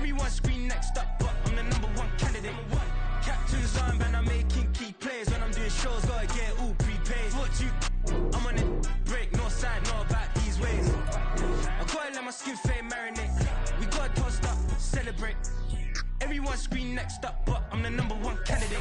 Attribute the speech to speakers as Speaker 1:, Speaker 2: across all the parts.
Speaker 1: Everyone scream next up, but I'm the #1 candidate. Captain's armband, I'm making key plays. When I'm doing shows, gotta get all prepaid. What you? I'm on it, break, no side, no about these ways. I gotta let my skin fade marinate. We gotta toast up, celebrate. Everyone scream next up, but I'm the #1 candidate.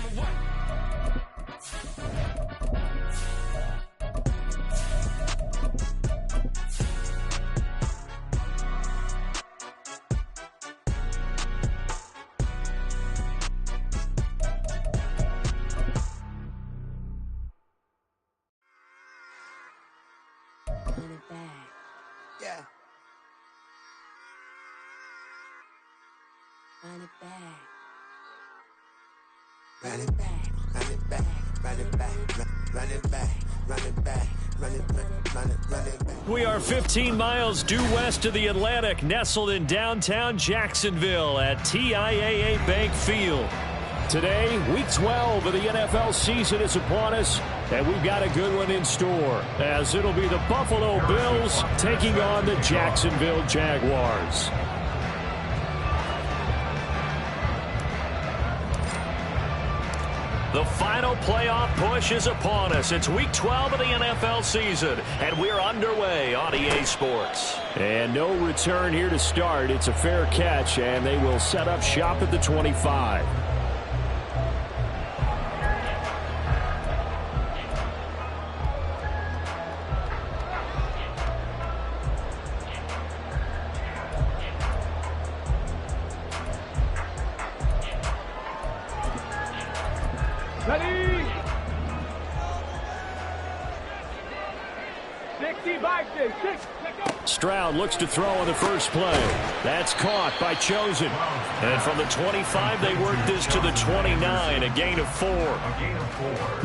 Speaker 2: Run it back.
Speaker 1: Yeah.
Speaker 2: Run it back.
Speaker 1: Run it back, run it back, run it back, run it back, run it back, run it back, run it back.
Speaker 3: We are 15 miles due west of the Atlantic, nestled in downtown Jacksonville at TIAA Bank Field. Today, week 12 of the NFL season is upon us, and we've got a good one in store, as it'll be the Buffalo Bills taking on the Jacksonville Jaguars. The final playoff push is upon us. It's week 12 of the NFL season, and we're underway on EA Sports. And no return here to start. It's a fair catch, and they will set up shop at the 25.
Speaker 4: Ready? 60 by 6.
Speaker 3: Stroud looks to throw on the first play. That's caught by Chosen. And from the 25, they work this to the 29, a gain of 4.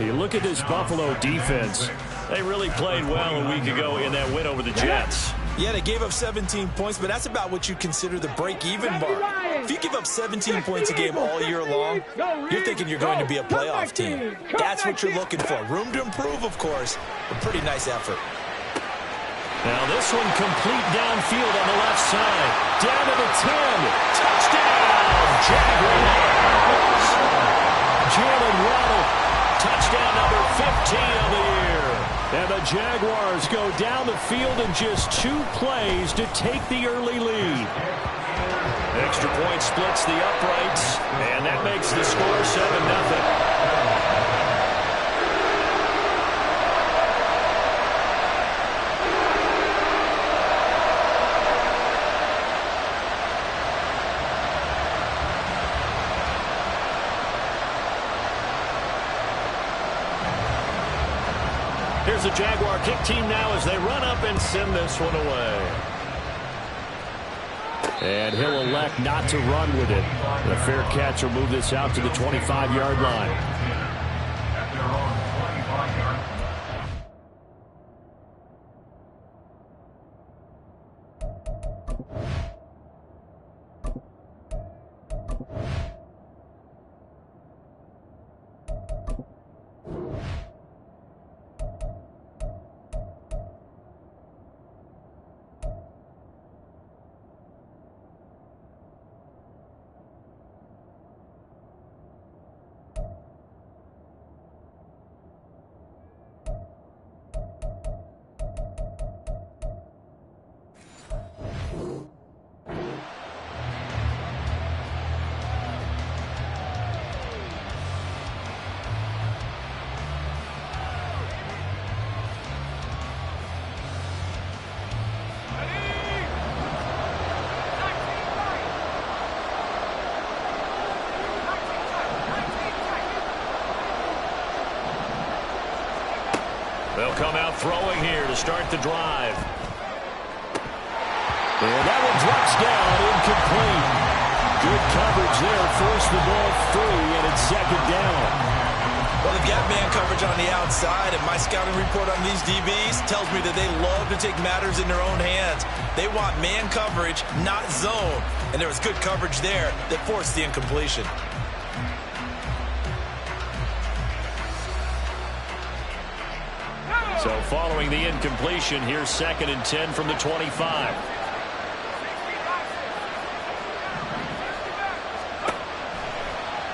Speaker 3: You look at this Buffalo defense. They really played well a week ago in that win over the Jets.
Speaker 5: Yeah, they gave up 17 points, but that's about what you consider the break-even mark. If you give up 17 points a game all year long, you're thinking you're going to be a playoff team. That's what you're looking for. Room to improve, of course, but pretty nice effort.
Speaker 3: Now this one complete downfield on the left side. Down to the 10. Touchdown, Jaguars. Jalen Waddle, touchdown number 15 of the year. And the Jaguars go down the field in just 2 plays to take the early lead. Extra point splits the uprights, and that makes the score 7-0. Here's the Jaguar kick team now as they run up and send this one away. And he'll elect not to run with it. The fair catch will move this out to the 25-yard line. They'll come out throwing here to start the drive. And that one drops down, incomplete. Good coverage there, forced the ball free, and it's second down.
Speaker 5: Well, they've got man coverage on the outside, and my scouting report on these DBs tells me that they love to take matters in their own hands. They want man coverage, not zone. And there was good coverage there that forced the incompletion.
Speaker 3: So following the incompletion, here's 2nd and 10 from the 25.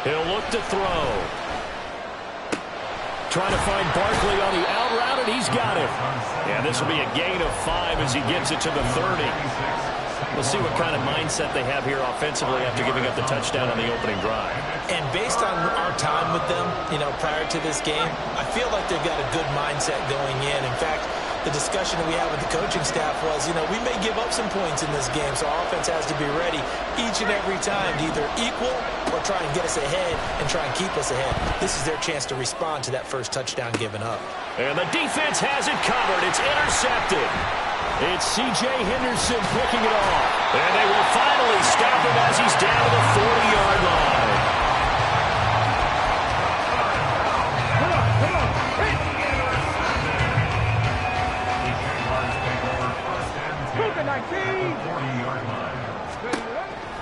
Speaker 3: He'll look to throw. Trying to find Barkley on the out route, and he's got it. And this will be a gain of 5 as he gets it to the 30. We'll see what kind of mindset they have here offensively after giving up the touchdown on the opening drive.
Speaker 5: And based on our time with them, prior to this game, I feel like they've got a good mindset going in. In fact, the discussion that we had with the coaching staff was, we may give up some points in this game, so our offense has to be ready each and every time to either equal or try and get us ahead and try and keep us ahead. This is their chance to respond to that first touchdown given up.
Speaker 3: And the defense has it covered. It's intercepted. It's C.J. Henderson picking it off. And they will finally stop him as he's down to the 40-yard line.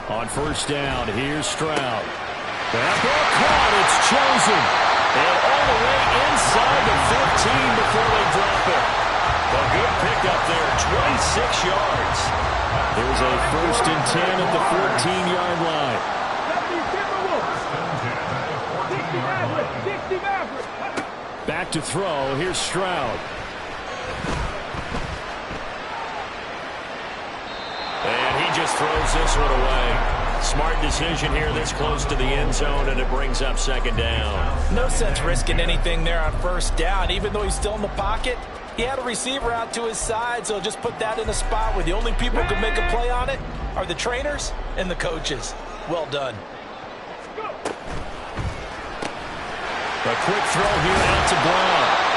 Speaker 3: On first down, here's Stroud. That ball caught, it's chosen. And all the way inside the 15 before they drop it. A good pickup there, 26 yards. There's a 1st and 10 at the 14-yard line. Back to throw, here's Stroud. And he just throws this one away. Smart decision here this close to the end zone, and it brings up 2nd down.
Speaker 5: No sense risking anything there on first down. Even though he's still in the pocket, he had a receiver out to his side, so just put that in a spot where the only people who can make a play on it are the trainers and the coaches. Well done.
Speaker 3: A quick throw here out to Brown.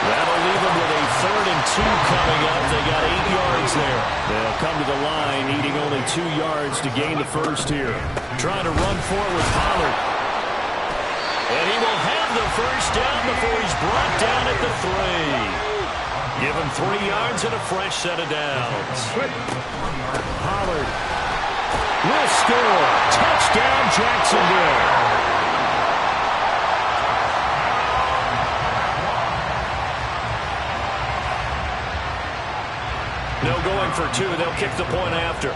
Speaker 3: That'll leave them with a 3rd and 2 coming up. They got 8 yards there. They'll come to the line, needing only 2 yards to gain the first here. Trying to run forward, Pollard. And he will have the first down before he's brought down at the 3. Give him 3 yards and a fresh set of downs. Pollard will score. Touchdown, Jacksonville. No going for 2. They'll kick the point after.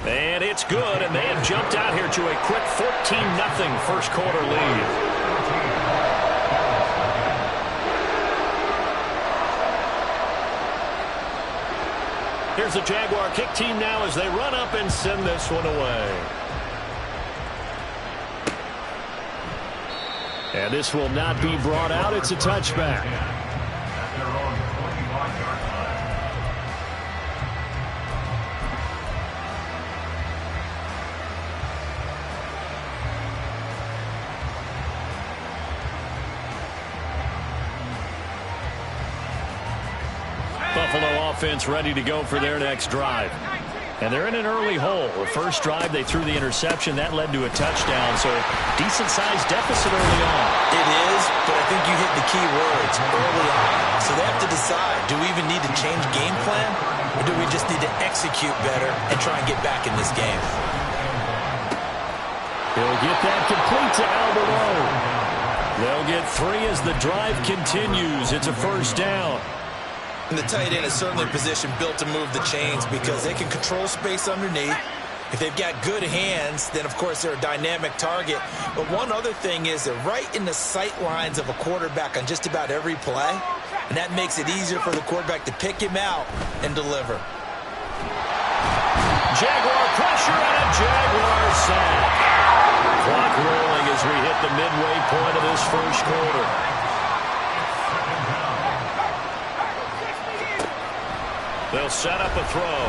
Speaker 3: And it's good, and they have jumped out here to a quick 14-0 first quarter lead. Here's the Jaguar kick team now as they run up and send this one away. And this will not be brought out. It's a touchback. Buffalo offense ready to go for their next drive. And they're in an early hole. The first drive, they threw the interception. That led to a touchdown, so decent-sized deficit early on.
Speaker 5: It is, but I think you hit the key words, early on. So they have to decide, do we even need to change game plan, or do we just need to execute better and try and get back in this game?
Speaker 3: He'll get that complete to Albert O. They'll get 3 as the drive continues. It's a first down.
Speaker 5: And the tight end is certainly a position built to move the chains because they can control space underneath. If they've got good hands, then, of course, they're a dynamic target. But one other thing is they're right in the sight lines of a quarterback on just about every play, and that makes it easier for the quarterback to pick him out and deliver.
Speaker 3: Jaguar pressure and a Jaguar sack. Clock rolling as we hit the midway point of this first quarter. They'll set up a throw.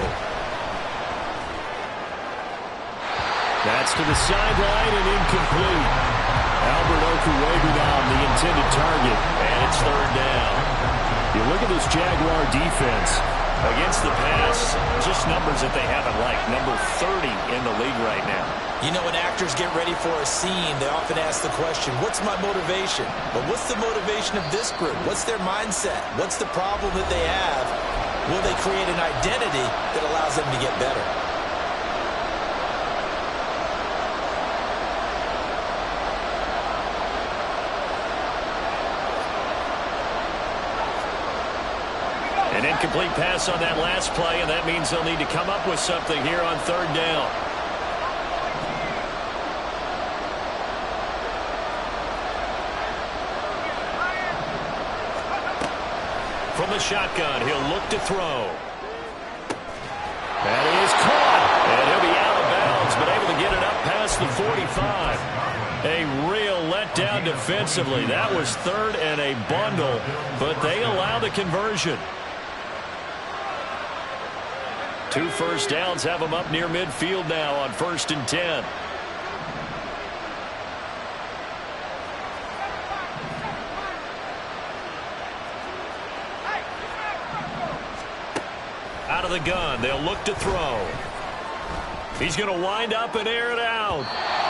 Speaker 3: That's to the sideline and incomplete. Albert Okuwebe on the intended target, and it's 3rd down. You look at this Jaguar defense. Against the pass, just numbers that they haven't liked. Number 30 in the league right now.
Speaker 5: You know, when actors get ready for a scene, they often ask the question, what's my motivation? But what's the motivation of this group? What's their mindset? What's the problem that they have? Will they create an identity that allows them to get better?
Speaker 3: An incomplete pass on that last play, and that means they'll need to come up with something here on 3rd down. from the shotgun. He'll look to throw. That is caught. And he'll be out of bounds, but able to get it up past the 45. A real letdown defensively. That was third and a bundle, but they allow the conversion. 2 first downs have them up near midfield now on 1st and 10. Out of the gun, they'll look to throw. He's going to wind up and air it out.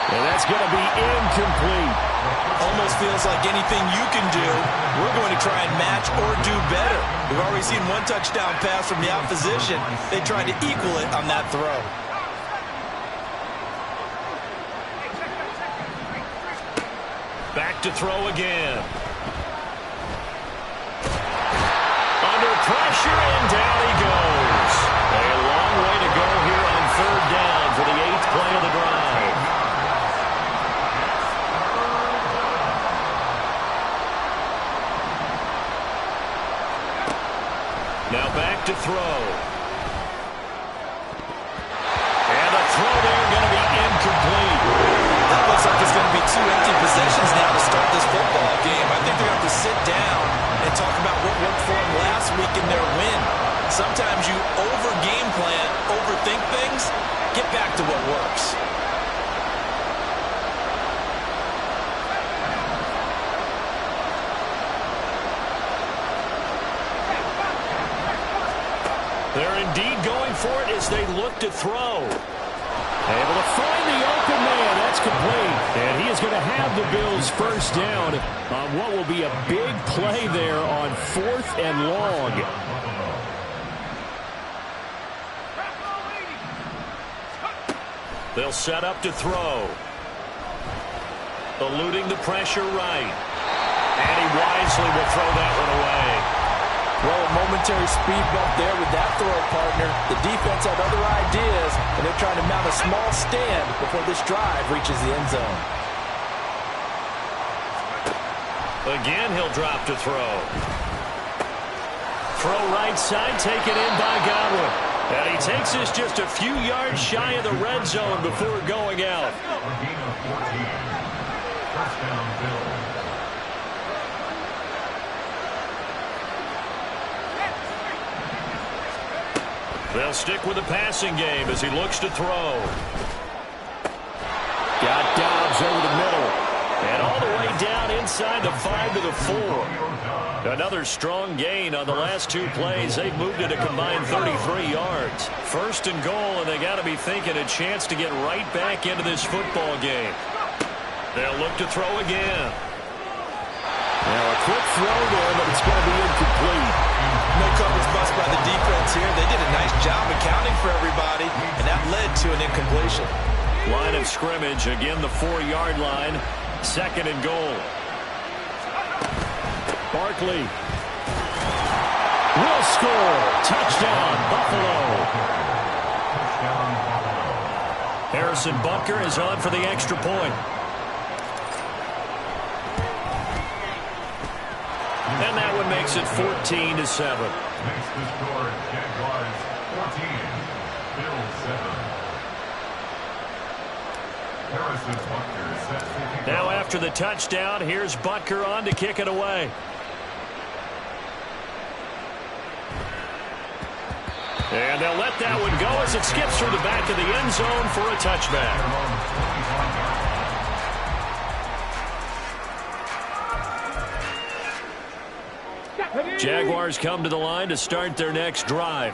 Speaker 3: And that's going to be incomplete.
Speaker 5: Almost feels like anything you can do, we're going to try and match or do better. We've already seen 1 touchdown pass from the opposition. They tried to equal it on that throw.
Speaker 3: Back to throw again. Under pressure, and down he goes. A long way to go here on 3rd down for the 8th play of the drive. Now back to throw. And the throw there going to be incomplete.
Speaker 5: That looks like it's going to be 2 empty possessions now to start this football game. I think they're going to have to sit down and talk about what worked for them last week in their win. Sometimes you over-game plan, overthink things. Get back to what works.
Speaker 3: They're indeed going for it as they look to throw. Able to find the open man. That's complete. And he is going to have the Bills first down on what will be a big play there on 4th and long. They'll set up to throw. Eluding the pressure right. And he wisely will throw that one away.
Speaker 5: Well, a momentary speed bump there with that throw partner. The defense had other ideas, and they're trying to mount a small stand before this drive reaches the end zone.
Speaker 3: Again, he'll drop to throw. Throw right side, taken in by Godwin. And he takes this just a few yards shy of the red zone before going out. They'll stick with the passing game as he looks to throw. Got Dobbs over the middle. And all the way down inside the 5 to the 4. Another strong gain on the last 2 plays. They've moved it a combined 33 yards. 1st and goal, and they got to be thinking a chance to get right back into this football game. They'll look to throw again. Now a quick throw there, but it's going to be incomplete.
Speaker 5: No coverage bust by the defense here. They did a nice job accounting for everybody, and that led to an incompletion.
Speaker 3: Line of scrimmage, again the 4-yard line. 2nd and goal. Barkley will score. Touchdown, Buffalo. Harrison Butker is on for the extra point. And that one makes it 14-7.
Speaker 6: Next to score, Jaguars 14, Bills 7. Harrison Butker set to kick
Speaker 3: Now
Speaker 6: off.
Speaker 3: after the touchdown, here's Butker on to kick it away. And they'll let that one go as it skips through the back of the end zone for a touchback. Jaguars come to the line to start their next drive.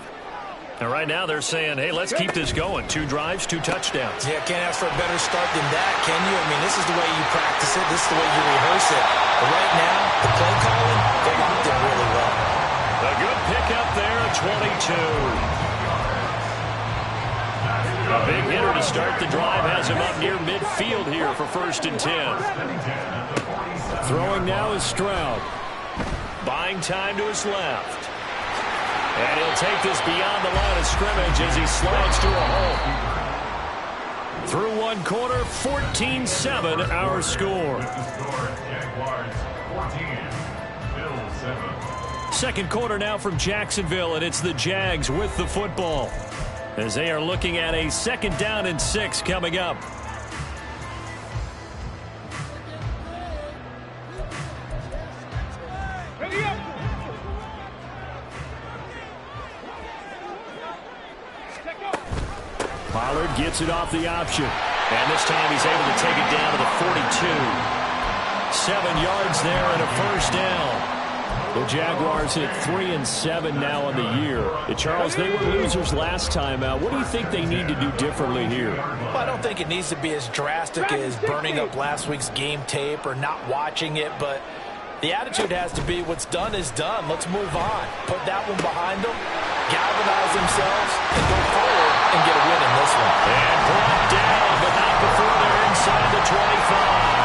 Speaker 3: And right now they're saying, hey, let's keep this going. 2 drives, 2 touchdowns.
Speaker 5: Yeah, can't ask for a better start than that, can you? I mean, this is the way you practice it. This is the way you rehearse it. But right now, the play calling, they're locked in really well.
Speaker 3: A good pickup there at 22. A big hitter to start the drive has him up near midfield here for 1st and 10. Throwing now is Stroud. Buying time to his left. And he'll take this beyond the line of scrimmage as he slides to a hole. Through 1 quarter, 14-7 our score. Second quarter now from Jacksonville, and it's the Jags with the football as they are looking at a 2nd down and 6 coming up. Pollard gets it off the option. And this time he's able to take it down to the 42. 7 yards there and a first down. The Jaguars at 3-7 now on the year. Charles, they were losers last time out. What do you think they need to do differently here?
Speaker 5: Well, I don't think it needs to be as drastic as burning up last week's game tape or not watching it, but the attitude has to be what's done is done. Let's move on. Put that one behind them, galvanize themselves, and go forward and get a win in this one.
Speaker 3: And brought down, but not before they're inside the 25.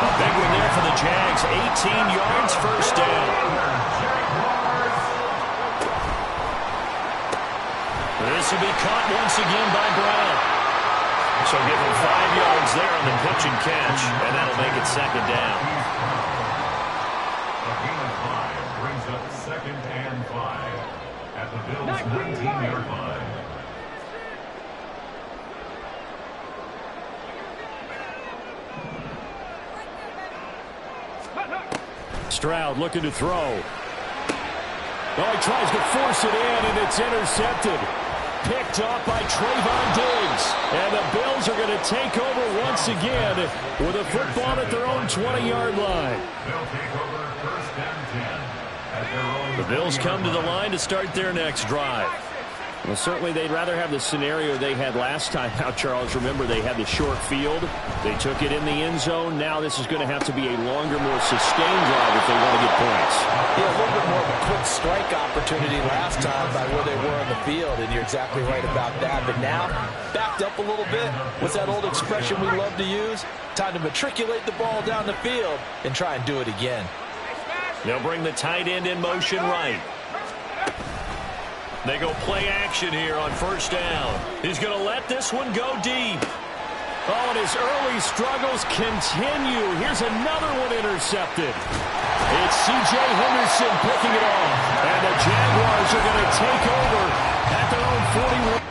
Speaker 3: A big one there for the Jags. 18 yards, first down. This will be caught once again by Brown. So give him 5 yards there on the pitch and catch, and that'll make it 2nd down.
Speaker 6: A gain of 5 brings up 2nd and 5 at the Bills' 19-yard line.
Speaker 3: Stroud looking to throw. Oh, he tries to force it in, and it's intercepted. Picked off by Trayvon Diggs. And the Bills are going to take over once again with a football at their own 20-yard line.
Speaker 6: They'll take over 1st and 10 at their own.
Speaker 3: The Bills come to the line to start their next drive. Well, certainly they'd rather have the scenario they had last time out, Charles. Remember, they had the short field. They took it in the end zone. Now this is going to have to be a longer, more sustained drive if they want to get points.
Speaker 5: Yeah, a little bit more of a quick strike opportunity last time by where they were on the field, and you're exactly right about that. But now, backed up a little bit. What's that old expression we love to use? Time to matriculate the ball down the field and try and do it again.
Speaker 3: They'll bring the tight end in motion right. They go play action here on 1st down. He's going to let this one go deep. Oh, and his early struggles continue. Here's another one intercepted. It's C.J. Henderson picking it off. And the Jaguars are going to take over at their own 41.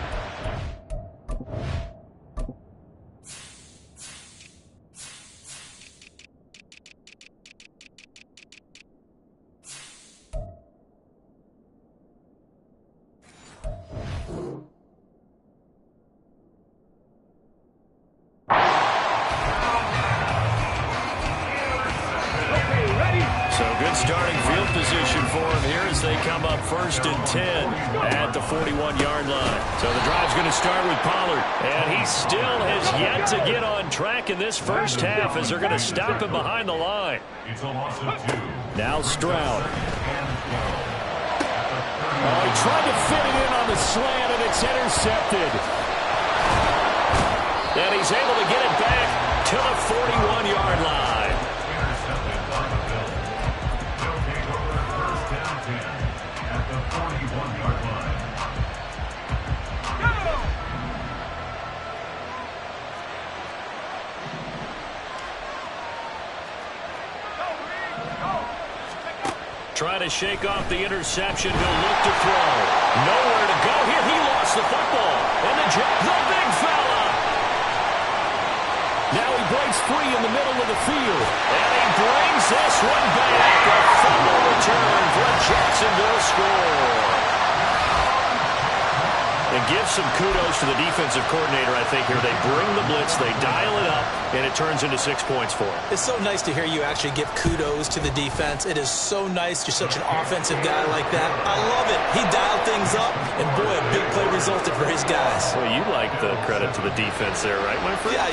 Speaker 3: Starting field position for him here as they come up 1st and 10 at the 41-yard line. So the drive's going to start with Pollard, and he still has yet to get on track in this first half as they're going to stop him behind the line.
Speaker 6: It's a loss of 2.
Speaker 3: Now Stroud. Oh, he tried to fit it in on the slant, and it's intercepted. And he's able to get it back to the 41-yard line. Trying to shake off the interception. He'll look to throw. Nowhere to go here. He lost the football. And the big fella. Now he breaks free in the middle of the field. And he brings this one back. A fumble return for a Jacksonville score. And give some kudos to the defensive coordinator, I think, here. They bring the blitz, they dial it up, and it turns into 6 points for them.
Speaker 5: It's so nice to hear you actually give kudos to the defense. It is so nice. You're such an offensive guy like that. I love it. He dialed things up, and boy, a big play resulted for his guys.
Speaker 3: Well, you like the credit to the defense there, right, my friend?
Speaker 5: Yeah,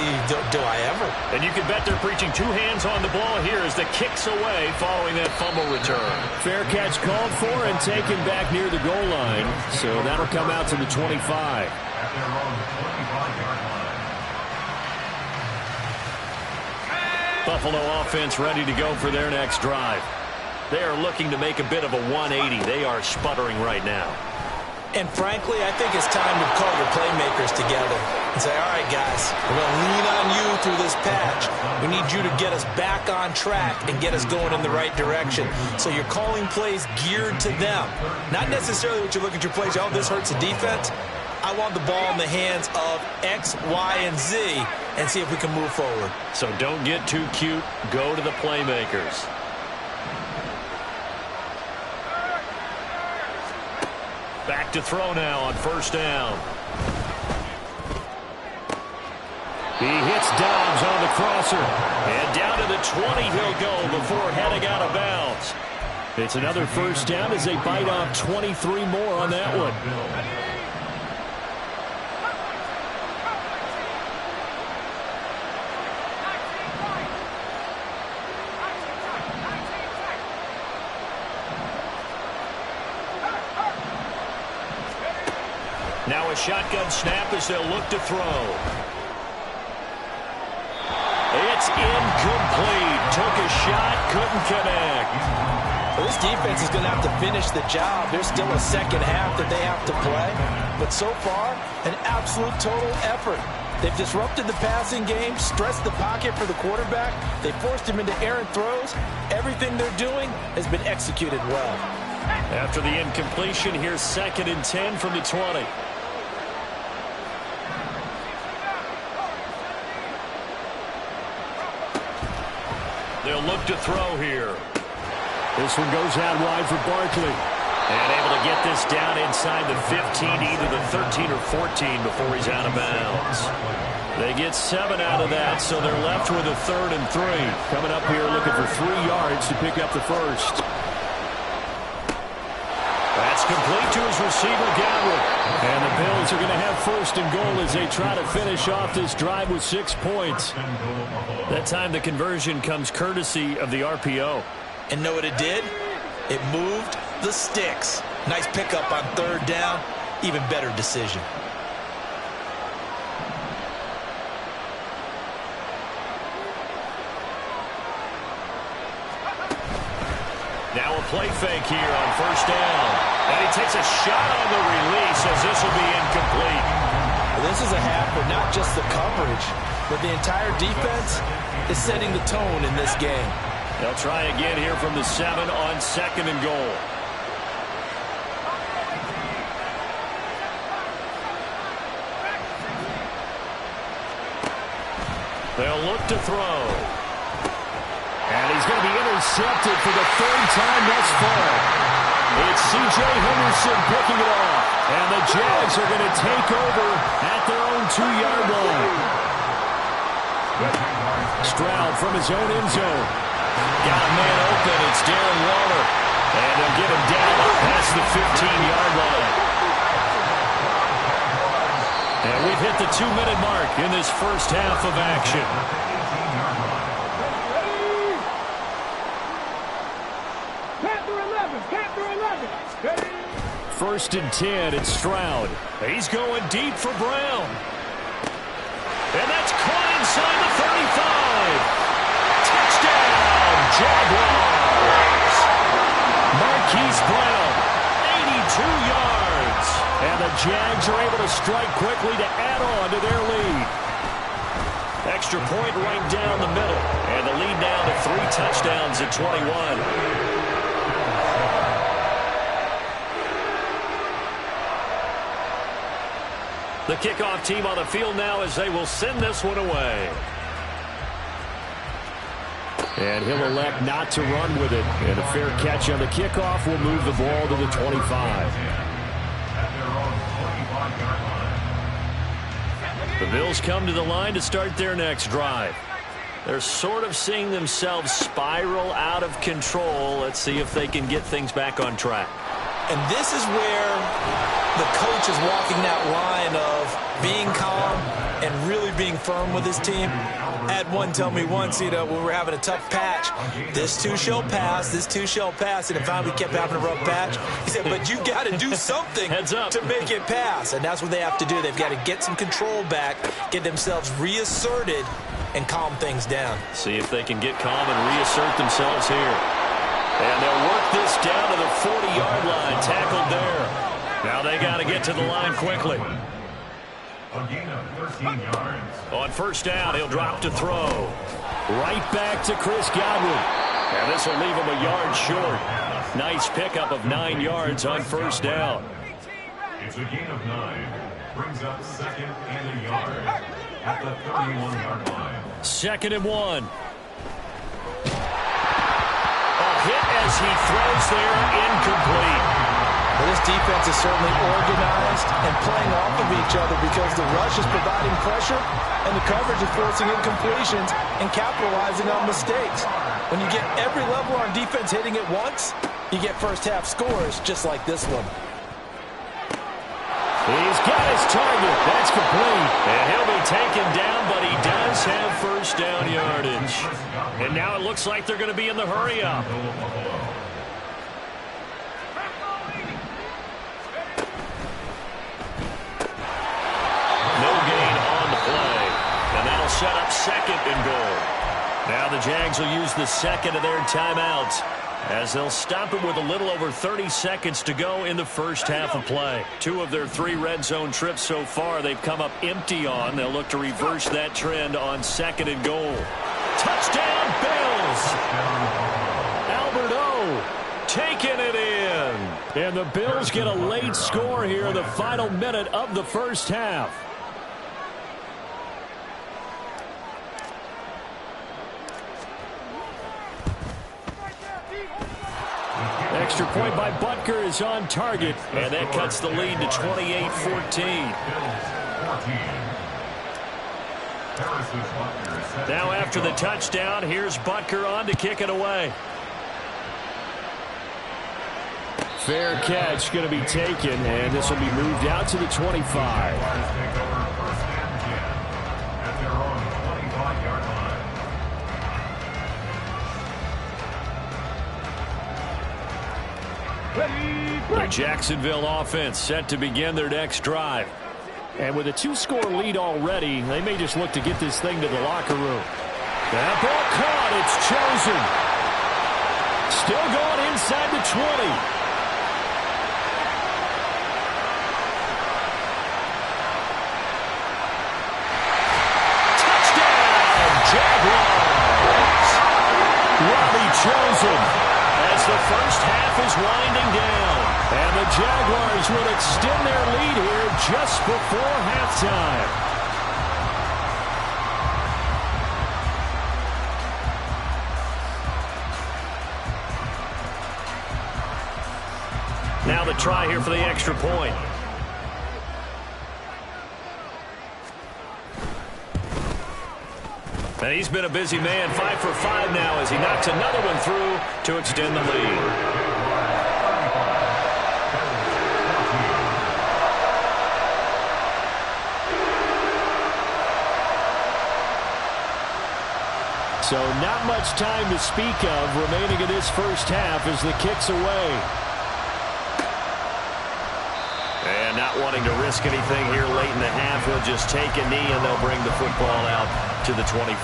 Speaker 5: do I ever?
Speaker 3: And you can bet they're preaching 2 hands on the ball here as the kick's away following that fumble return. Fair catch called for and taken back near the goal line. So that'll come out to the 25.
Speaker 6: At their own 25-yard line.
Speaker 3: Buffalo offense ready to go for their next drive. They are looking to make a bit of a 180. They are sputtering right now.
Speaker 5: And frankly, I think it's time to call your playmakers together and say, all right, guys, we're going to lean on you through this patch. We need you to get us back on track and get us going in the right direction. So you're calling plays geared to them. Not necessarily what you look at your plays, oh, this hurts the defense. I want the ball in the hands of X, Y, and Z and see if we can move forward.
Speaker 3: So don't get too cute. Go to the playmakers. Back to throw now on first down. He hits Dobbs on the crosser. And down to the 20 he'll go before heading out of bounds. It's another first down as they bite off 23 more on that one. Now a shotgun snap as they'll look to throw. It's incomplete. Took a shot, couldn't connect.
Speaker 5: Well, this defense is going to have to finish the job. There's still a second half that they have to play. But so far, an absolute total effort. They've disrupted the passing game, stressed the pocket for the quarterback. They forced him into errant throws. Everything they're doing has been executed well.
Speaker 3: After the incompletion, here's 2nd and 10 from the 20. They'll look to throw here. This one goes out wide for Barkley. And able to get this down inside the 15, either the 13 or 14 before he's out of bounds. They get 7 out of that, so they're left with a 3rd and 3. Coming up here looking for 3 yards to pick up the first. That's complete to his receiver, Godwin. And the Bills are going to have 1st and goal as they try to finish off this drive with 6 points. That time the conversion comes courtesy of the RPO.
Speaker 5: And know what it did? It moved the sticks. Nice pickup on 3rd down. Even better decision.
Speaker 3: Now a play fake here on 1st down. And he takes a shot on the release as this will be incomplete.
Speaker 5: Well, this is a half where not just the coverage, but the entire defense is setting the tone in this game.
Speaker 3: They'll try again here from the 7 on 2nd and goal. They'll look to throw. And he's going to be intercepted for the 3rd time thus far. It's C.J. Henderson picking it off. And the Jags are going to take over at their own 2-yard line. Stroud from his own end zone. Got a man open. It's Darren Waller. And they'll get him down past the 15-yard line. And we've hit the 2-minute mark in this first half of action. First and 10, it's Stroud. He's going deep for Brown. And that's caught inside the 35. Touchdown, Jaguars. Marquise Brown, 82 yards. And the Jags are able to strike quickly to add on to their lead. Extra point right down the middle. And the lead down to 3 touchdowns at 21. The kickoff team on the field now as they will send this one away. And he'll elect not to run with it. And a fair catch on the kickoff will move the ball to the 25. The Bills come to the line to start their next drive. They're sort of seeing themselves spiral out of control. Let's see if they can get things back on track.
Speaker 5: And this is where the coach is walking that line of being calm and really being firm with his team. I had one tell me once, when we were having a tough patch, this too shall pass, this too shall pass. And if we kept having a rough patch, he said, but you got to do something to make it pass. And that's what they have to do. They've got to get some control back, get themselves reasserted, and calm things down.
Speaker 3: See if they can get calm and reassert themselves here. And they'll work this down to the 40-yard line, tackled there. Now they got to get to the line quickly.
Speaker 6: A gain of 13 yards.
Speaker 3: On first down, he'll drop to throw. Right back to Chris Godwin. And this will leave him a yard short. Nice pickup of 9 yards on first down.
Speaker 6: It's a gain of 9. Brings up second and a yard at the 31-yard line.
Speaker 3: 2nd and 1. A hit as he throws there, incomplete.
Speaker 5: Well, this defense is certainly organized and playing off of each other because the rush is providing pressure and the coverage is forcing incompletions and capitalizing on mistakes. When you get every level on defense hitting it once, you get first-half scores just like this one.
Speaker 3: He's got his target. That's complete. And he'll be taken down, but he does have first down yardage. And now it looks like they're going to be in the hurry-up. No gain on the play. And that'll set up 2nd and goal. Now the Jags will use the second of their timeouts, as they'll stop it with a little over 30 seconds to go in the first half of play. 2 of their 3 red zone trips so far they've come up empty on. They'll look to reverse that trend on 2nd and goal. Touchdown, Bills! Albert O taking it in. And the Bills get a late score here in the final minute of the first half. Extra point by Butker is on target, and that cuts the lead to 28-14. Now after the touchdown, here's Butker on to kick it away. Fair catch going to be taken, and this will be moved out to the 25. The Jacksonville offense set to begin their next drive. And with a 2-score lead already, they may just look to get this thing to the locker room. That ball caught. It's chosen. Still going inside the 20. Touchdown, Jaguars. Robbie chosen. As the first half is winding down. And the Jaguars will extend their lead here just before halftime. Now the try here for the extra point. And he's been a busy man, 5 for 5 now as he knocks another one through to extend the lead. So not much time to speak of remaining in this first half as the kick's away. And not wanting to risk anything here late in the half, he'll just take a knee and they'll bring the football out to the 25.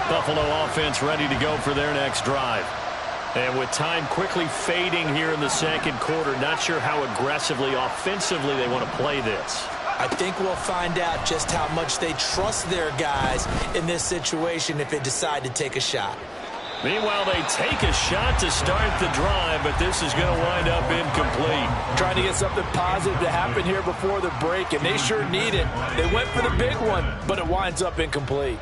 Speaker 3: Buffalo offense ready to go for their next drive. And with time quickly fading here in the second quarter, not sure how aggressively, offensively they want to play this.
Speaker 5: I think we'll find out just how much they trust their guys in this situation if they decide to take a shot.
Speaker 3: Meanwhile, they take a shot to start the drive, but this is going to wind up incomplete.
Speaker 5: Trying to get something positive to happen here before the break, and they sure need it. They went for the big one, but it winds up incomplete.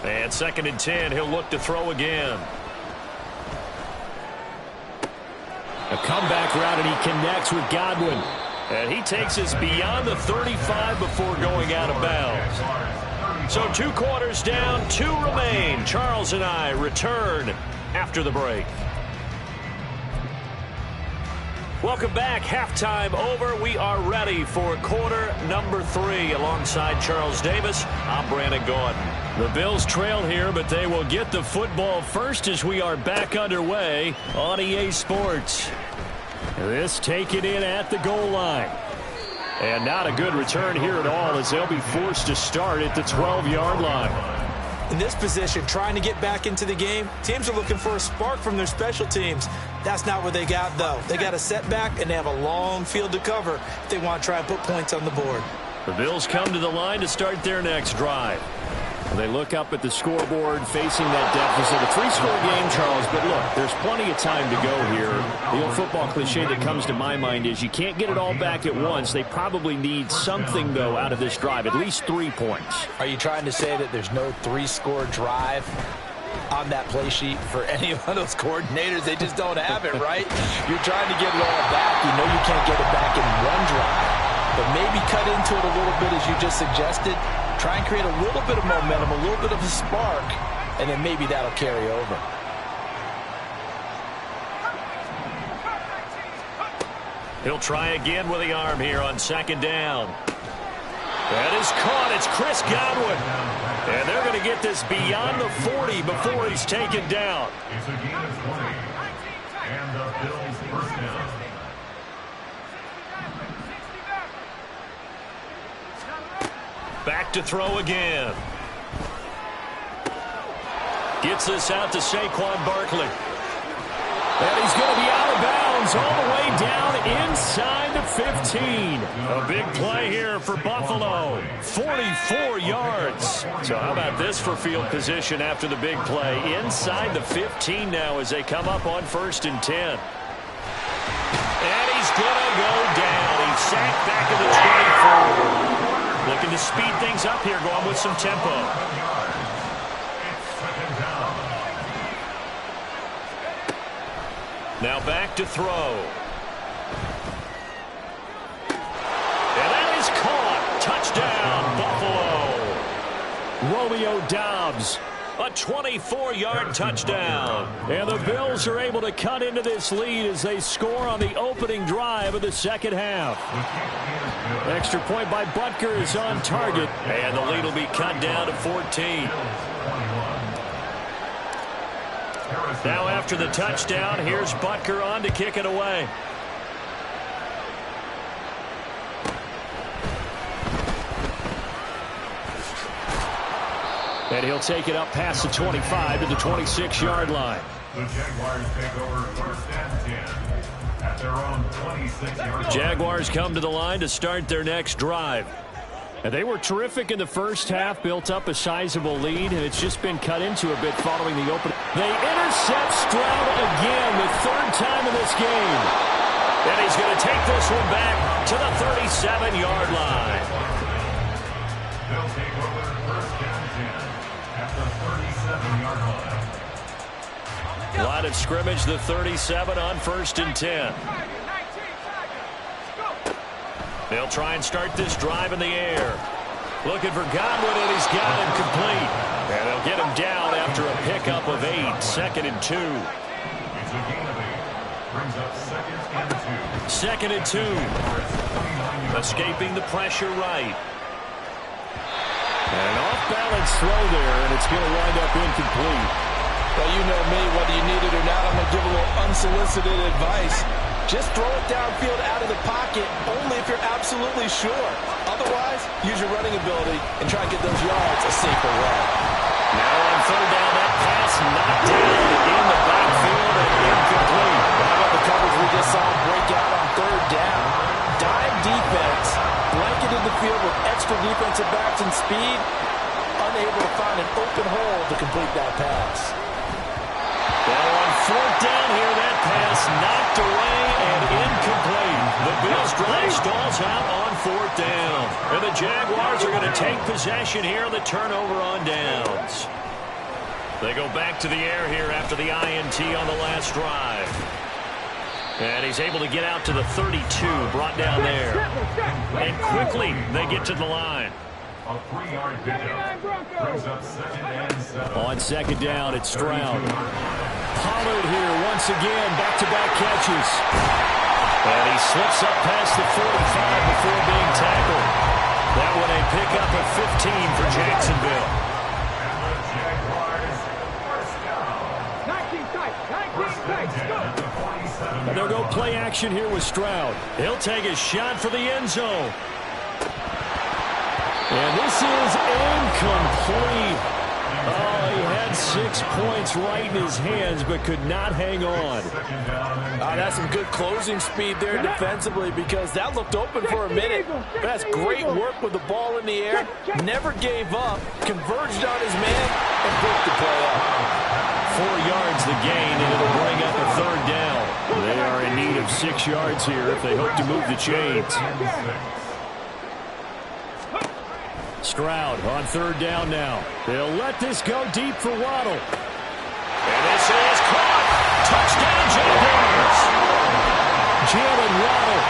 Speaker 3: And 2nd and 10, he'll look to throw again. A comeback route, and he connects with Godwin. And he takes us beyond the 35 before going out of bounds. So 2 quarters down, 2 remain. Charles and I return after the break. Welcome back. Halftime over. We are ready for quarter number 3. Alongside Charles Davis, I'm Brandon Gordon. The Bills trail here, but they will get the football first as we are back underway on EA Sports. This taken in at the goal line. And not a good return here at all as they'll be forced to start at the 12-yard line.
Speaker 5: In this position, trying to get back into the game, teams are looking for a spark from their special teams. That's not what they got, though. They got a setback, and they have a long field to cover if they want to try and put points on the board.
Speaker 3: The Bills come to the line to start their next drive. They look up at the scoreboard facing that deficit. A 3-score game, Charles, but look, there's plenty of time to go here. The old football cliche that comes to my mind is you can't get it all back at once. They probably need something, though, out of this drive, at least 3 points.
Speaker 5: Are you trying to say that there's no 3-score drive on that play sheet for any one of those coordinators? They just don't have it, right? You're trying to get it all back. You know you can't get it back in one drive, but maybe cut into it a little bit as you just suggested. Try and create a little bit of momentum, a little bit of a spark, and then maybe that'll carry over.
Speaker 3: He'll try again with the arm here on second down. That is caught. It's Chris Godwin. And they're going to get this beyond the 40 before he's taken down.
Speaker 6: It's a gain of 20. And the Bills first down.
Speaker 3: Back to throw again. Gets this out to Saquon Barkley. And he's going to be out of bounds all the way down inside the 15. A big play here for Buffalo. 44 yards. So how about this for field position after the big play? Inside the 15 now as they come up on 1st and 10. And he's going to go down. He's sacked back at the 24. Looking to speed things up here, going with some tempo. Now back to throw. And that is caught. Touchdown, Buffalo. Romeo Doubs. A 24-yard touchdown. And the Bills are able to cut into this lead as they score on the opening drive of the second half. Extra point by Butker is on target. And the lead will be cut down to 14. Now after the touchdown, here's Butker on to kick it away. And he'll take it up past the 25 to the 26-yard line.
Speaker 6: The Jaguars take over 1st and 10 at their own 26-yard line.
Speaker 3: Jaguars come to the line to start their next drive. And they were terrific in the first half, built up a sizable lead, and it's just been cut into a bit following the open. They intercept Stroud again, the 3rd time in this game. And he's going to take this one back to the 37-yard line.
Speaker 6: They'll take over 1st and 10 at the 37-yard line.
Speaker 3: Line of scrimmage, the 37 on 1st and 10. They'll try and start this drive in the air. Looking for Godwin, and he's got him complete. And they'll get him down after a pickup of 8. 2nd and 2.
Speaker 6: It's a gain of 8. Brings up 2nd and 2.
Speaker 3: 2nd and 2. Escaping the pressure right. And an off-balance throw there, and it's going to wind up incomplete.
Speaker 5: Well, you know me, whether you need it or not, I'm going to give a little unsolicited advice. Just throw it downfield out of the pocket, only if you're absolutely sure. Otherwise, use your running ability and try and get those yards a safer way.
Speaker 3: Now on 3rd down, that pass knocked down in the backfield and incomplete.
Speaker 5: How about the coverage we just saw break out on 3rd down? Dime defense, blanketed the field with extra defensive backs and speed, unable to find an open hole to complete that pass.
Speaker 3: Well, on 4th down here, that pass knocked away and incomplete. The Bills drive stalls out on 4th down. And the Jaguars are going to take possession here on the turnover on downs. They go back to the air here after the INT on the last drive. And he's able to get out to the 32, brought down there. And quickly, they get to the line.
Speaker 6: A 3-yard pickup brings up 2nd and 7.
Speaker 3: On 2nd down, it's Stroud. Pollard here once again, back-to-back catches. And he slips up past the 45 before being tackled. That one a pickup of 15 for Jacksonville.
Speaker 6: And the Jaguars first down.
Speaker 4: 19 tight,
Speaker 6: At the 47.
Speaker 3: And they'll go play action here with Stroud. He'll take a shot for the end zone. And this is incomplete. Oh, he had 6 points right in his hands, but could not hang on.
Speaker 5: That's some good closing speed there defensively, because that looked open for a minute. That's great work with the ball in the air. Never gave up, converged on his man, and broke the play up.
Speaker 3: 4 yards the gain, and it'll bring up a third down. They are in need of 6 yards here if they hope to move the chains. Stroud on third down now. They'll let this go deep for Waddle. And this is caught. Touchdown, Jags. Jalen Waddle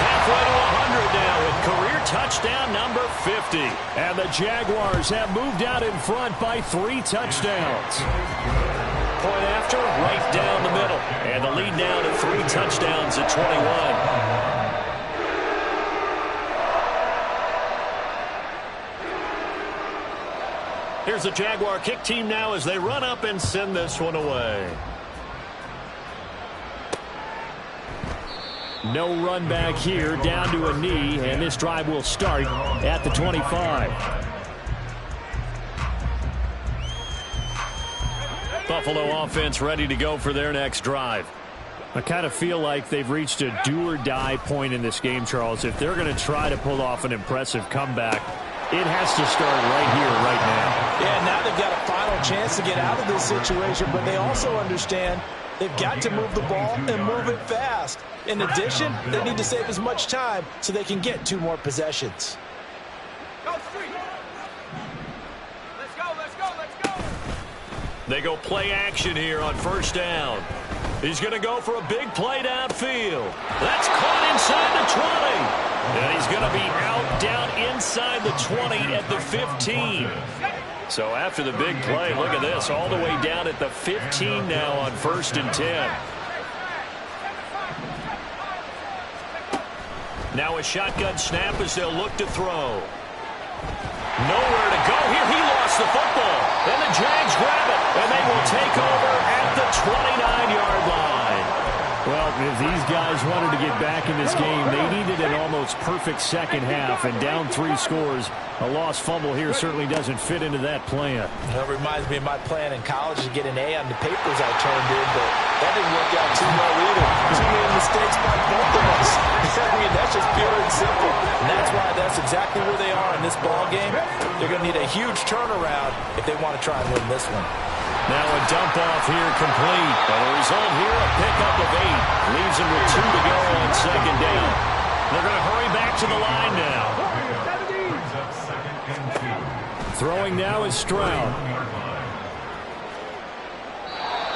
Speaker 3: halfway to 100 now with career touchdown number 50. And the Jaguars have moved out in front by 3 touchdowns. Point after, right down the middle. And the lead now to 3 touchdowns at 21. Here's the Jaguar kick team now as they run up and send this one away. No run back here, down to a knee, and this drive will start at the 25. Buffalo offense ready to go for their next drive. I kind of feel like they've reached a do-or-die point in this game, Charles. If they're going to try to pull off an impressive comeback, it has to start right here, right now.
Speaker 5: Yeah, now they've got a final chance to get out of this situation, but they also understand they've got to move the ball and move it fast. In addition, they need to save as much time so they can get 2 more possessions.
Speaker 4: Go street. Let's go, let's go, let's go.
Speaker 3: They go play action here on first down. He's going to go for a big play downfield. That's caught inside the 20. And he's going to be out down inside the 20 at the 15. So after the big play, look at this, all the way down at the 15 now on 1st and 10. Now a shotgun snap as they'll look to throw. Nowhere to go here. He lost the football. And the Jags grab it. And they will take over at the 29-yard line. Well, if these guys wanted to get back in this game, they needed an almost perfect second half. And down 3 scores, a lost fumble here certainly doesn't fit into that plan.
Speaker 5: That reminds me of my plan in college to get an A on the papers I turned in, but that didn't work out too well either. Too many mistakes by both of us. I mean, that's just pure and simple. And that's why that's exactly where they are in this ball game. They're going to need a huge turnaround if they want to try and win this one.
Speaker 3: Now a dump off here complete. And the result here, a pickup of 8. Leaves them with 2 to go on second down. They're going to hurry back to the line now. Throwing now is Stroud.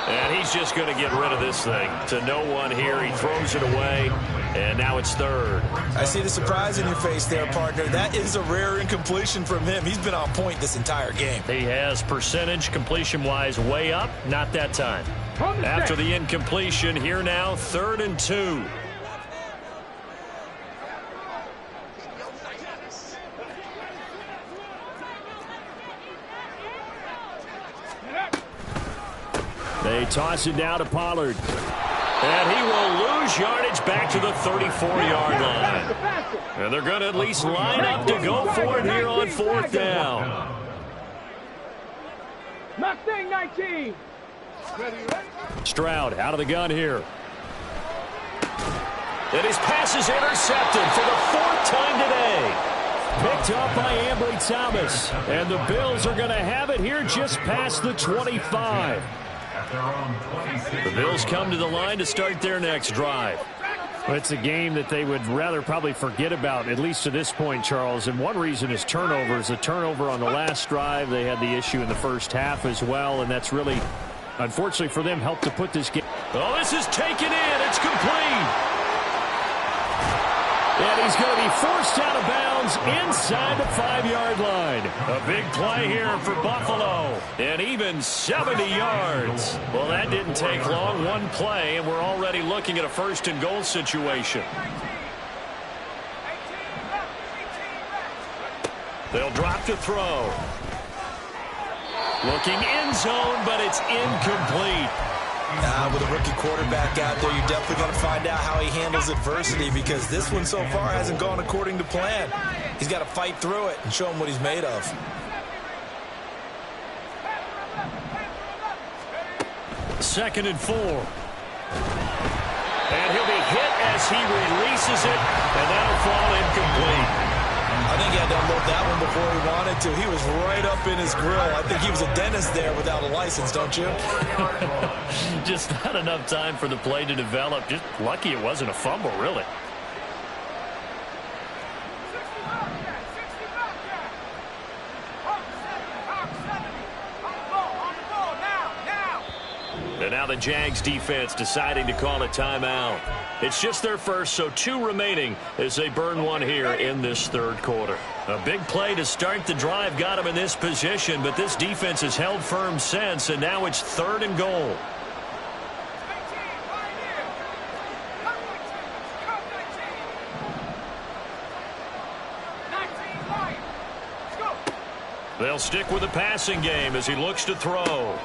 Speaker 3: And he's just going to get rid of this thing. To no one here. He throws it away. And now it's 3rd.
Speaker 5: I see the surprise in your face there, partner. That is a rare incompletion from him. He's been on point this entire game.
Speaker 3: He has percentage completion-wise way up. Not that time. After the incompletion, here now, 3rd and 2. They toss it down to Pollard. And he will lose yardage back to the 34-yard line. And they're going to at least line up to go for it here on 4th down.
Speaker 4: Mustang 19. Ready?
Speaker 3: Stroud out of the gun here. And his pass is intercepted for the 4th time today. Picked up by Ambry Thomas. And the Bills are going to have it here just past the 25. The Bills come to the line to start their next drive. It's a game that they would rather probably forget about, at least to this point, Charles. And one reason is turnovers. A turnover on the last drive. They had the issue in the first half as well, and that's really, unfortunately for them, helped to put this game. Oh, this is taken in. It's complete. And he's going to be forced out of bounds inside the 5-yard line. A big play here for Buffalo. And even 70 yards. Well, that didn't take long. One play, and we're already looking at a 1st and goal situation. They'll drop to throw. Looking end zone, but it's incomplete.
Speaker 5: With a rookie quarterback out there, you're definitely going to find out how he handles adversity, because this one so far hasn't gone according to plan. He's got to fight through it and show him what he's made of.
Speaker 3: 2nd and 4. And he'll be hit as he releases it, and that'll fall incomplete.
Speaker 5: I think he had to unload that one before he wanted to. He was right up in his grill. I think he was a dentist there without a license, don't you?
Speaker 3: Just not enough time for the play to develop. Just lucky it wasn't a fumble, really. And now the Jags defense deciding to call a timeout. It's just their first, so 2 remaining as they burn one here in this 3rd quarter. A big play to start the drive got them in this position, but this defense has held firm since, and now it's 3rd and goal. They'll stick with the passing game as he looks to throw.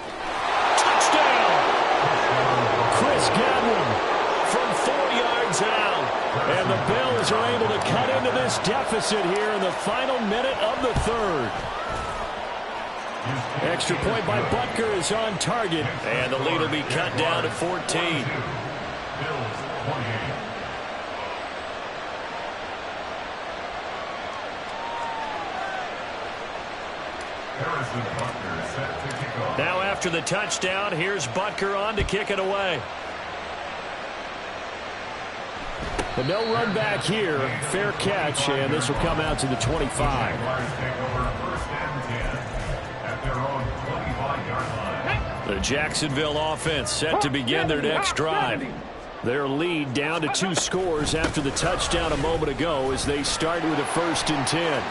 Speaker 3: Touchdown! Chris Godwin from 4 yards out. And the Bills are able to cut into this deficit here in the final minute of the 3rd. Extra point by Butker is on target. And the lead will be cut down to 14.
Speaker 6: Bills 28.
Speaker 3: Now after the touchdown, here's Butker on to kick it away. But no run back here. Fair catch, and this will come out to the 25. The Jacksonville offense set to begin their next drive. Their lead down to 2 scores after the touchdown a moment ago as they start with a 1st and 10.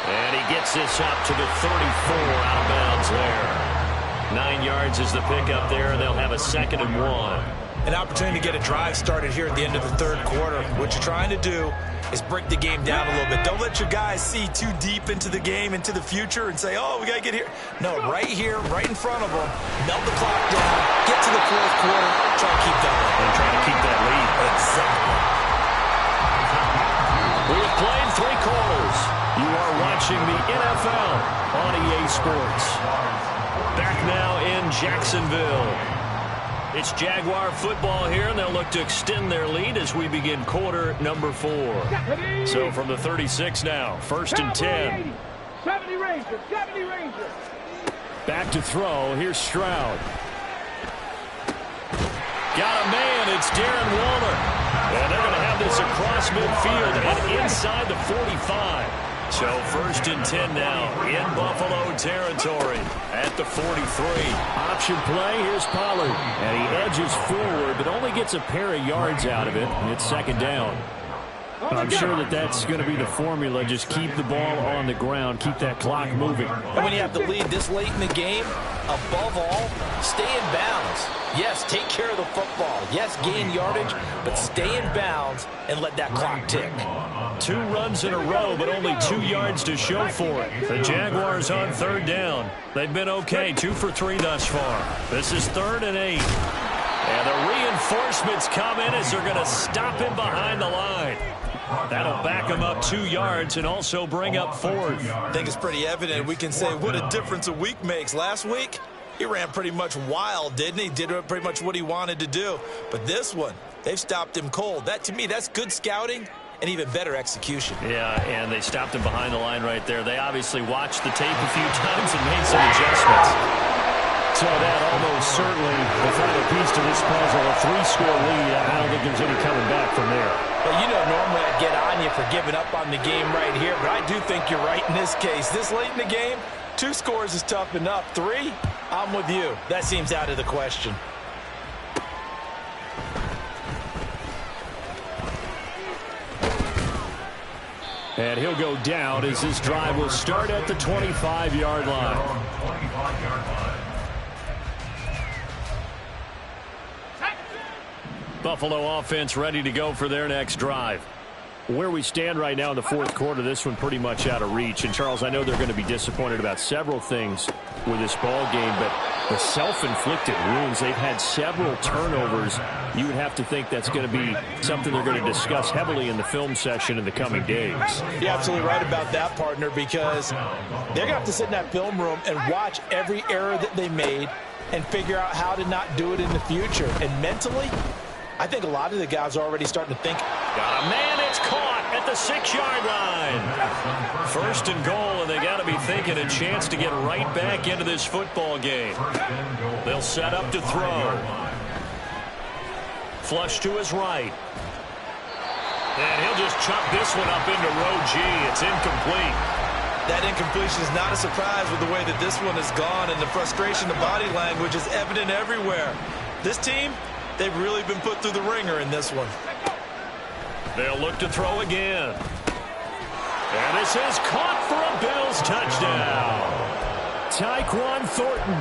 Speaker 3: And he gets this up to the 34, out of bounds there. 9 yards is the pickup there, and they'll have a 2nd and 1.
Speaker 5: An opportunity to get a drive started here at the end of the 3rd quarter. What you're trying to do is break the game down a little bit. Don't let your guys see too deep into the game, into the future, and say, oh, we got to get here. No, right here, right in front of them, melt the clock down, get to the 4th quarter, try to keep that one.
Speaker 3: And try to keep that lead.
Speaker 5: Exactly.
Speaker 3: We have played 3 quarters. You are watching the NFL on EA Sports. Back now in Jacksonville. It's Jaguar football here, and they'll look to extend their lead as we begin quarter number 4. So from the 36 now, 1st and 10.
Speaker 4: 70 Rangers, 70 Rangers.
Speaker 3: Back to throw. Here's Stroud. Got a man. It's Darren Waller. And they're going to have this across midfield and inside the 45. So 1st and 10 now in Buffalo territory at the 43. Option play. Here's Pollard. And he edges forward, but only gets a pair of yards out of it. And it's 2nd down. I'm sure that that's going to be the formula. Just keep the ball on the ground. Keep that clock moving.
Speaker 5: And when you have the lead this late in the game, above all, stay in bounds. Yes, take care of the football. Yes, gain yardage, but stay in bounds and let that clock tick.
Speaker 3: 2 runs in a row, but only 2 yards to show for it. The Jaguars on 3rd down. They've been okay, 2 for 3 thus far. This is 3rd and 8. And the reinforcements come in as they're going to stop him behind the line. That'll back him up 2 yards and also bring up 4th.
Speaker 5: I think it's pretty evident. We can say what a difference a week makes. Last week, he ran pretty much wild, didn't he? Did pretty much what he wanted to do. But this one, they've stopped him cold. That, to me, that's good scouting and even better execution.
Speaker 3: Yeah, and they stopped him behind the line right there. They obviously watched the tape a few times and made some adjustments. So that almost certainly the final piece to this puzzle, a 3-score lead. I don't think there's any coming back from there.
Speaker 5: Well, you know, normally I'd get on you for giving up on the game right here, but I do think you're right in this case. This late in the game, 2 scores is tough enough. 3, I'm with you. That seems out of the question.
Speaker 3: And he'll go down as this drive will start at the 25-yard line. Buffalo offense ready to go for their next drive. Where we stand right now in the 4th quarter, this one pretty much out of reach. And, Charles, I know they're going to be disappointed about several things with this ball game, but the self-inflicted wounds, they've had several turnovers. You would have to think that's going to be something they're going to discuss heavily in the film session in the coming days.
Speaker 5: You're absolutely right about that, partner, because they're going to have to sit in that film room and watch every error that they made and figure out how to not do it in the future. And mentally, I think a lot of the guys are already starting to think.
Speaker 3: Got a man, it's caught at the 6-yard line. First and goal, and they got to be thinking a chance to get right back into this football game. They'll set up to throw. Flush to his right. And he'll just chuck this one up into row G. It's incomplete.
Speaker 5: That incompletion is not a surprise with the way that this one has gone, and the frustration, the body language is evident everywhere. This team, they've really been put through the ringer in this one.
Speaker 3: They'll look to throw again. And this is caught for a Bills touchdown. Tyquan Thornton,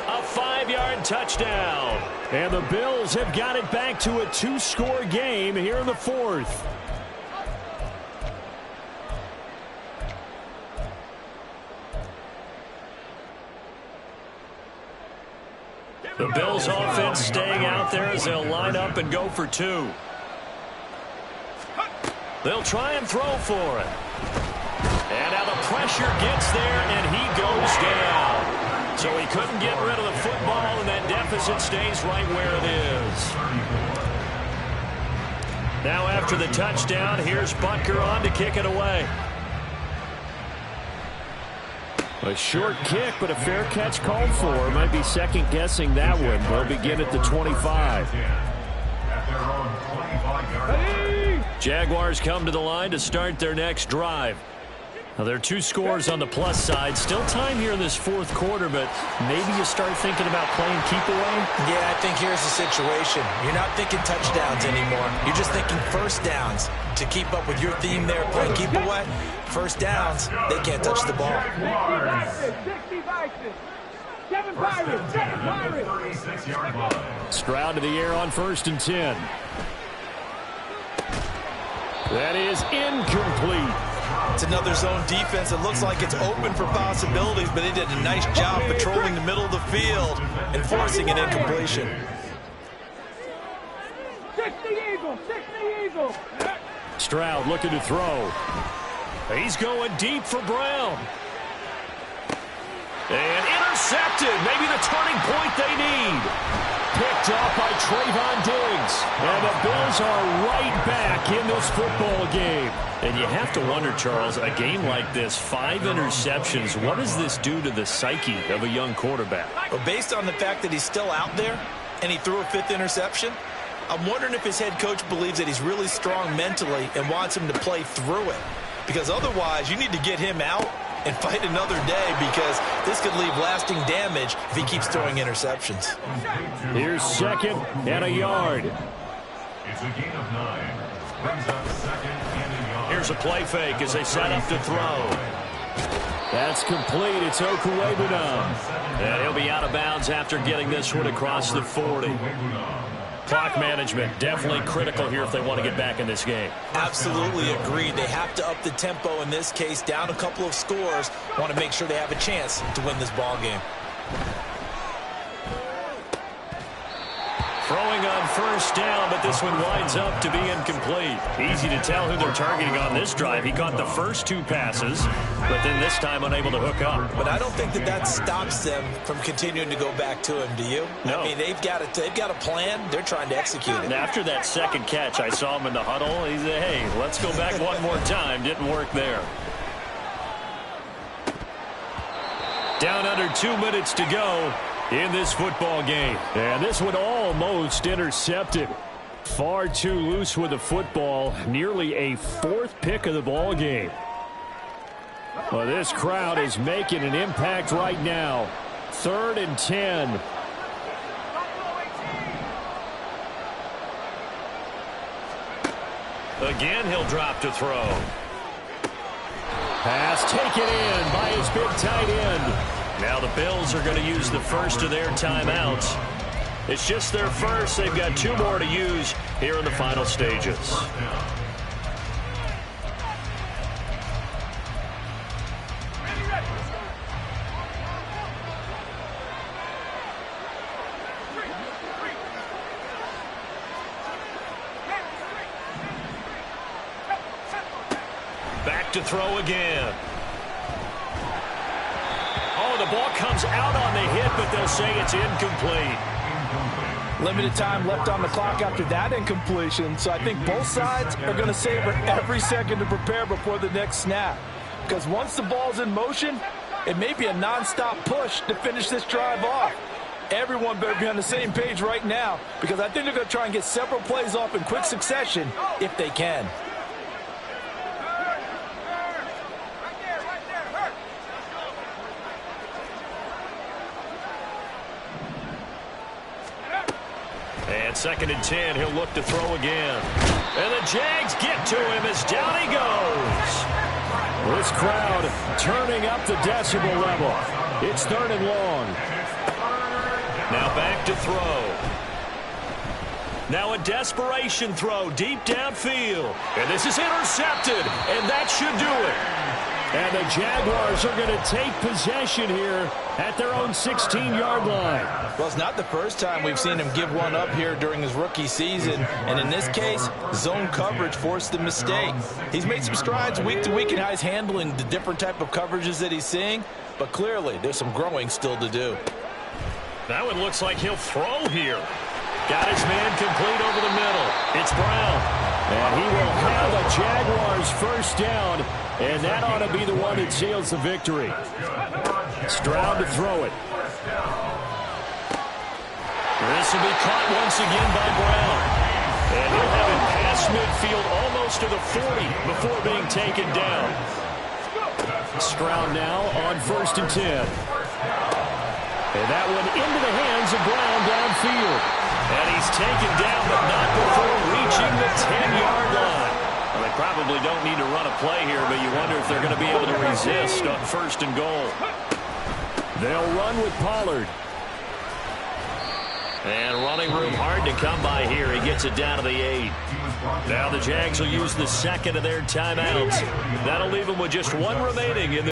Speaker 3: a 5-yard touchdown. And the Bills have got it back to a 2-score game here in the 4th. The Bills offense staying out there as they'll line up and go for 2. They'll try and throw for it. And now the pressure gets there, and he goes down. So he couldn't get rid of the football, and that deficit stays right where it is. Now after the touchdown, here's Butker on to kick it away. A short kick, but a fair catch called for. Might be second-guessing that one. They'll begin at the 25. Jaguars come to the line to start their next drive. Now, there are 2 scores on the plus side. Still time here in this 4th quarter, but maybe you start thinking about playing keep away?
Speaker 5: Yeah, I think here's the situation. You're not thinking touchdowns anymore. You're just thinking first downs. To keep up with your theme there, playing keep away, first downs, they can't touch the ball.
Speaker 3: Stroud to the air on 1st and 10. That is incomplete.
Speaker 5: It's another zone defense. It looks like it's open for possibilities, but they did a nice job patrolling the middle of the field and forcing an incompletion.
Speaker 4: 60 Eagles.
Speaker 3: Stroud looking to throw. He's going deep for Brown. And intercepted. Maybe the turning point they need. Picked off by Trayvon Diggs. And the Bills are right back in this football game. And you have to wonder, Charles, a game like this, 5 interceptions, what does this do to the psyche of a young quarterback?
Speaker 5: Well, based on the fact that he's still out there and he threw a 5th interception, I'm wondering if his head coach believes that he's really strong mentally and wants him to play through it. Because otherwise, you need to get him out and fight another day, because this could leave lasting damage if he keeps throwing interceptions.
Speaker 3: Here's 2nd and a yard.
Speaker 6: It's a gain of 9. Brings up 2nd and a yard.
Speaker 3: Here's a play fake as they set up to throw. That's complete. It's Okuwebunam. And he'll be out of bounds after getting this one across the 40. Clock management definitely critical here if they want to get back in this game.
Speaker 5: Absolutely agreed. They have to up the tempo in this case, down a couple of scores. Want to make sure they have a chance to win this ball game.
Speaker 3: Throwing on 1st down, but this one winds up to be incomplete. Easy to tell who they're targeting on this drive. He caught the first 2 passes, but then this time unable to hook up.
Speaker 5: But I don't think that stops them from continuing to go back to him, do you?
Speaker 3: No.
Speaker 5: I mean, they've got a plan. They're trying to execute it.
Speaker 3: And after that 2nd catch, I saw him in the huddle. He said, hey, let's go back one more time. Didn't work there. Down under 2 minutes to go in this football game. And this one almost intercepted. Far too loose with the football. Nearly a 4th pick of the ball game. Well, this crowd is making an impact right now. 3rd and 10. Again, he'll drop to throw. Pass taken in by his big tight end. Now the Bills are going to use the first of their timeouts. It's just their first. They've got 2 more to use here in the final stages. Back to throw again. Oh, the ball comes out on the hit, but they'll say it's incomplete.
Speaker 5: Limited time left on the clock after that incompletion, so I think both sides are going to savor every second to prepare before the next snap. Because once the ball's in motion, it may be a nonstop push to finish this drive off. Everyone better be on the same page right now, because I think they're going to try and get several plays off in quick succession if they can.
Speaker 3: And 2nd and 10, he'll look to throw again. And the Jags get to him as down he goes. This crowd turning up the decibel level. It's 3rd and long. Now back to throw. Now a desperation throw deep downfield. And this is intercepted, and that should do it. And the Jaguars are going to take possession here at their own 16-yard line.
Speaker 5: Well, it's not the first time we've seen him give one up here during his rookie season. And in this case, zone coverage forced the mistake. He's made some strides week to week in how he's handling the different type of coverages that he's seeing. But clearly, there's some growing still to do.
Speaker 3: That one looks like he'll throw here. Got his man complete over the middle. It's Brown. And he will have a Jaguars first down. And that ought to be the one that seals the victory. Stroud to throw it. This will be caught once again by Brown. And he'll have it past midfield almost to the 40 before being taken down. Stroud now on 1st and 10. And that one into the hands of Brown downfield. And he's taken down, but not before reaching the 10-yard line. Well, they probably don't need to run a play here, but you wonder if they're going to be able to resist on 1st and goal. They'll run with Pollard. And running room hard to come by here. He gets it down to the 8. Now the Jags will use the 2nd of their timeouts. That'll leave them with just one remaining in the